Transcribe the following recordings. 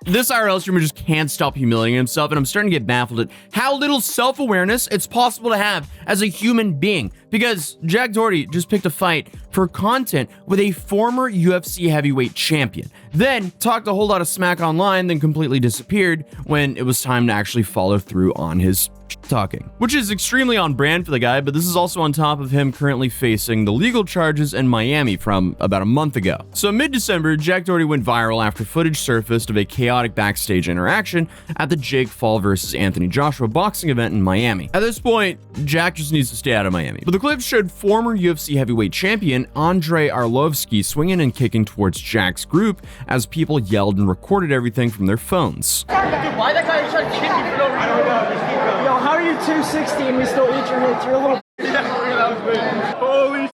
This IRL streamer just can't stop humiliating himself, and I'm starting to get baffled at how little self-awareness it's possible to have as a human being. Because Jack Doherty just picked a fight for content with a former UFC heavyweight champion, then talked a whole lot of smack online, then completely disappeared when it was time to actually follow through on his talking, which is extremely on brand for the guy. But this is also on top of him currently facing the legal charges in Miami from about a month ago. So mid-December, Jack Doherty went viral after footage surfaced of a chaotic backstage interaction at the Jake Paul versus Anthony Joshua boxing event in Miami. At this point, Jack just needs to stay out of Miami. But the clip showed former UFC heavyweight champion Andrei Arlovsky swinging and kicking towards Jack's group as people yelled and recorded everything from their phones. Dude, why that guy trying to kick me for no reason? I don't know, just keep going. Yo, how are you 260 and we still eat your hits? You're a little that was good. Holy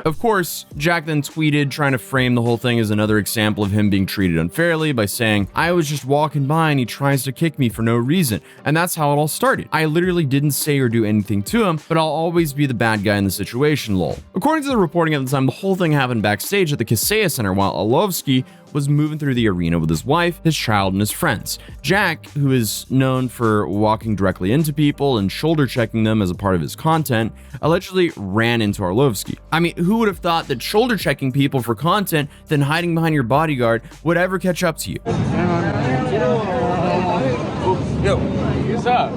Of course, Jack then tweeted trying to frame the whole thing as another example of him being treated unfairly by saying, "I was just walking by and he tries to kick me for no reason. And that's how it all started. I literally didn't say or do anything to him, but I'll always be the bad guy in the situation, lol." According to the reporting at the time, the whole thing happened backstage at the Kaseya Center while Arlovsky was moving through the arena with his wife, his child, and his friends. Jack, who is known for walking directly into people and shoulder checking them as a part of his content, allegedly ran into Arlovsky. I mean, who would have thought that shoulder checking people for content, then hiding behind your bodyguard, would ever catch up to you? Yo, what's up?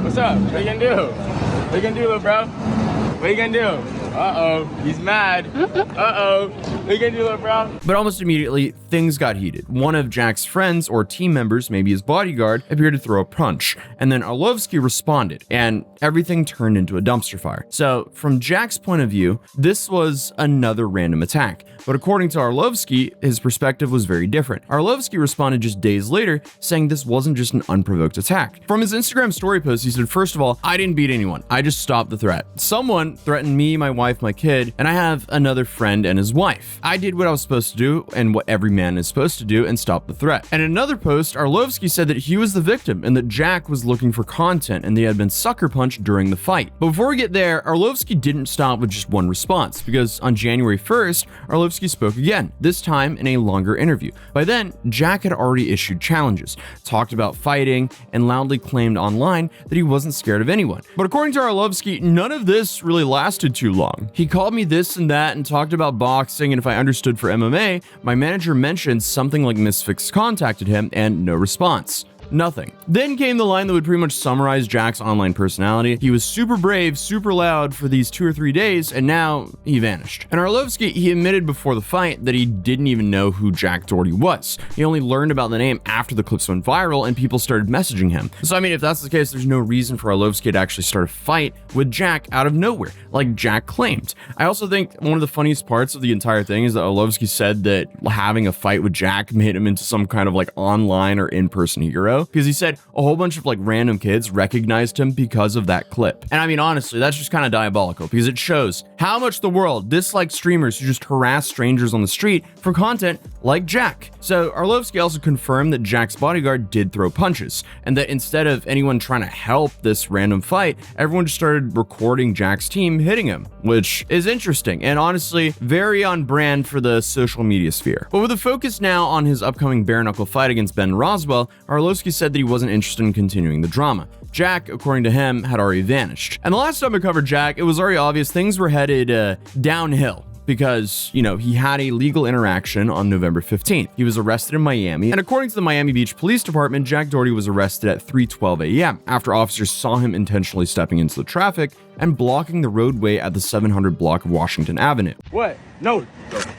What's up? What you gonna do? What you gonna do, little bro? What you gonna do? Uh-oh, he's mad. Uh-oh, what you gonna do, little bro? But almost immediately, things got heated. One of Jack's friends or team members, maybe his bodyguard, appeared to throw a punch, and then Arlovsky responded, and everything turned into a dumpster fire. So, from Jack's point of view, this was another random attack. But according to Arlovsky, his perspective was very different. Arlovsky responded just days later, saying this wasn't just an unprovoked attack. From his Instagram story post, he said, "First of all, I didn't beat anyone. I just stopped the threat. Someone threatened me, my wife, my kid, and I have another friend and his wife. I did what I was supposed to do and what every man is supposed to do and stop the threat." And in another post, Arlovsky said that he was the victim and that Jack was looking for content and they had been sucker punched during the fight. But before we get there, Arlovsky didn't stop with just one response, because on January 1st, Arlovsky spoke again, this time in a longer interview. By then, Jack had already issued challenges, talked about fighting, and loudly claimed online that he wasn't scared of anyone. But according to Arlovsky, none of this really lasted too long. He called me this and that and talked about boxing, and if I understood for MMA, my manager mentioned something like Misfix contacted him and no response. Nothing. Then came the line that would pretty much summarize Jack's online personality. He was super brave, super loud for these 2 or 3 days, and now he vanished. And Arlovsky, he admitted before the fight that he didn't even know who Jack Doherty was. He only learned about the name after the clips went viral and people started messaging him. So I mean, if that's the case, there's no reason for Arlovsky to actually start a fight with Jack out of nowhere, like Jack claimed. I also think one of the funniest parts of the entire thing is that Arlovsky said that having a fight with Jack made him into some kind of like online or in-person hero, because he said a whole bunch of like random kids recognized him because of that clip. And I mean, honestly, that's just kind of diabolical, because it shows how much the world dislikes streamers who just harass strangers on the street for content like Jack. So Arlovsky also confirmed that Jack's bodyguard did throw punches, and that instead of anyone trying to help this random fight, everyone just started recording Jack's team hitting him, which is interesting and honestly very on brand for the social media sphere. But with the focus now on his upcoming bare knuckle fight against Ben Roswell, Arlovsky said that he wasn't interested in continuing the drama. Jack, according to him, had already vanished. And the last time I covered Jack, it was already obvious things were headed downhill, because, you know, he had a legal interaction on November 15th. He was arrested in Miami, and according to the Miami Beach Police Department, Jack Doherty was arrested at 3:12 a.m. after officers saw him intentionally stepping into the traffic and blocking the roadway at the 700 block of Washington Avenue. What? No.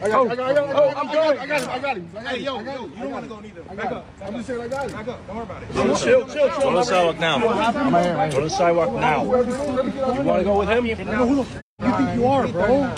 I'm got him. Hey, yo, you don't want to go neither. Back up. I'm just saying I got him. Back up. Don't worry about it. Chill. Go to the sidewalk now. Go to the sidewalk now. You want to go with him? I know who the f you think you are, bro.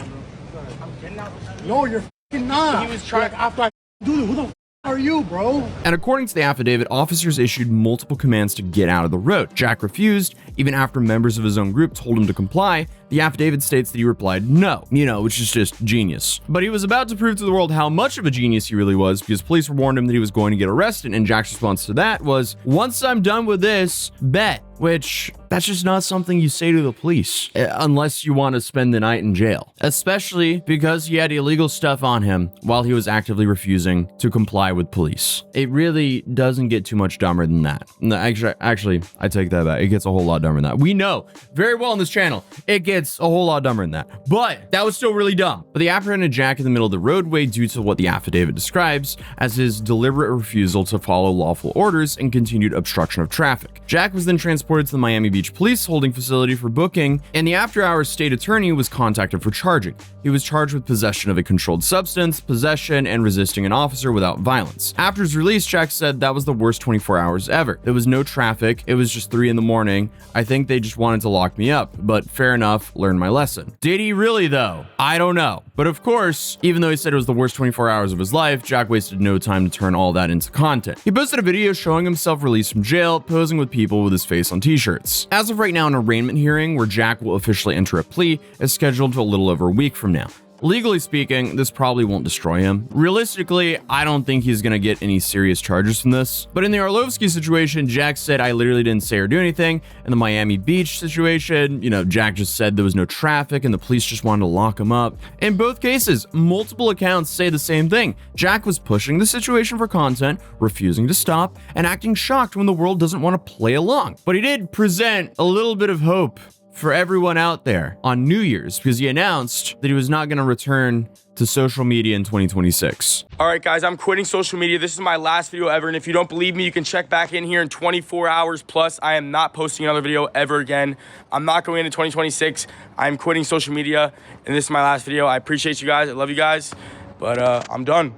No, you're f***ing not. He was trying after I do it. Who the f are you, bro? And according to the affidavit, officers issued multiple commands to get out of the road. Jack refused, even after members of his own group told him to comply. The affidavit states that he replied no, which is just genius. But he was about to prove to the world how much of a genius he really was, because police warned him that he was going to get arrested, and Jack's response to that was, "Once I'm done with this, bet." which that's just not something you say to the police unless you want to spend the night in jail, especially because he had illegal stuff on him while he was actively refusing to comply with police. It really doesn't get too much dumber than that. No, actually, I take that back. It gets a whole lot dumber than that. We know very well on this channel, it gets a whole lot dumber than that, but that was still really dumb. But they apprehended Jack in the middle of the roadway due to what the affidavit describes as his deliberate refusal to follow lawful orders and continued obstruction of traffic. Jack was then transported to the Miami Beach Police Holding Facility for booking, and the after-hours state attorney was contacted for charging. He was charged with possession of a controlled substance, possession, and resisting an officer without violence. After his release, Jack said that was the worst 24 hours ever. There was no traffic. It was just 3 in the morning. I think they just wanted to lock me up, but fair enough, learned my lesson. Did he really though? I don't know. But of course, even though he said it was the worst 24 hours of his life, Jack wasted no time to turn all that into content. He posted a video showing himself released from jail, posing with people with his face on t-shirts. As of right now, an arraignment hearing where Jack will officially enter a plea is scheduled to a little over a week from now. Legally speaking, this probably won't destroy him. Realistically, I don't think he's gonna get any serious charges from this. But in the Arlovsky situation, Jack said, I literally didn't say or do anything. In the Miami Beach situation, Jack just said there was no traffic and the police just wanted to lock him up. In both cases, multiple accounts say the same thing. Jack was pushing the situation for content, refusing to stop, and acting shocked when the world doesn't want to play along. But he did present a little bit of hope for everyone out there on New Year's, because he announced that he was not going to return to social media in 2026. All right, guys, I'm quitting social media. This is my last video ever, and if you don't believe me, you can check back in here in 24 hours plus. I am not posting another video ever again. I'm not going into 2026. I'm quitting social media, and this is my last video. I appreciate you guys. I love you guys, but I'm done.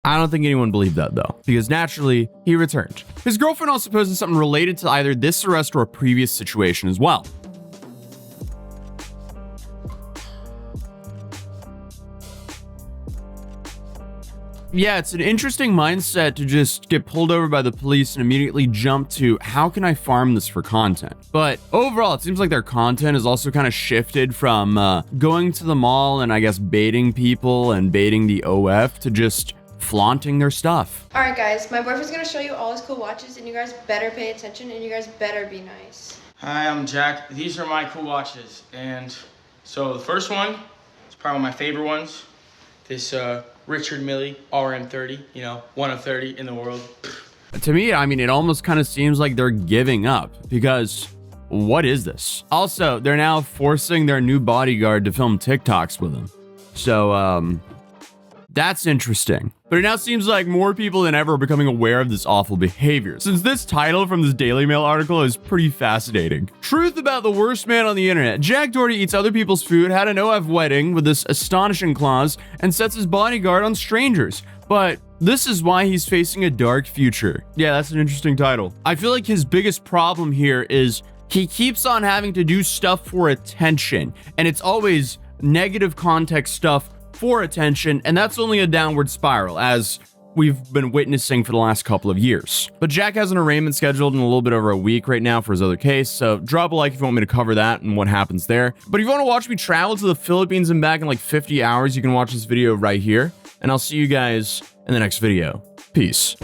I don't think anyone believed that though, because naturally, he returned. His girlfriend also posted something related to either this arrest or a previous situation as well. Yeah, it's an interesting mindset to just get pulled over by the police and immediately jump to, how can I farm this for content? But overall, it seems like their content is also kind of shifted from going to the mall and I guess baiting people and baiting the OF to just flaunting their stuff. All right, guys, my boyfriend's gonna show you all his cool watches and you guys better pay attention and you guys better be nice. Hi, I'm Jack. These are my cool watches. And so the first one is probably one of my favorite ones. This Richard Mille RM30, 1 of 30 in the world. To me, I mean, it almost kind of seems like they're giving up, because what is this? Also, they're now forcing their new bodyguard to film TikToks with them. So, that's interesting. But it now seems like more people than ever are becoming aware of this awful behavior, since this title from this Daily Mail article is pretty fascinating. Truth about the worst man on the internet. Jack Doherty eats other people's food, had an OF wedding with this astonishing clause, and sets his bodyguard on strangers. But this is why he's facing a dark future. Yeah, that's an interesting title. I feel like his biggest problem here is he keeps on having to do stuff for attention, and it's always negative context stuff for attention, and that's only a downward spiral, as we've been witnessing for the last couple of years. But Jack has an arraignment scheduled in a little bit over a week right now for his other case, so drop a like if you want me to cover that and what happens there. But if you want to watch me travel to the Philippines and back in like 50 hours, you can watch this video right here, and I'll see you guys in the next video. Peace.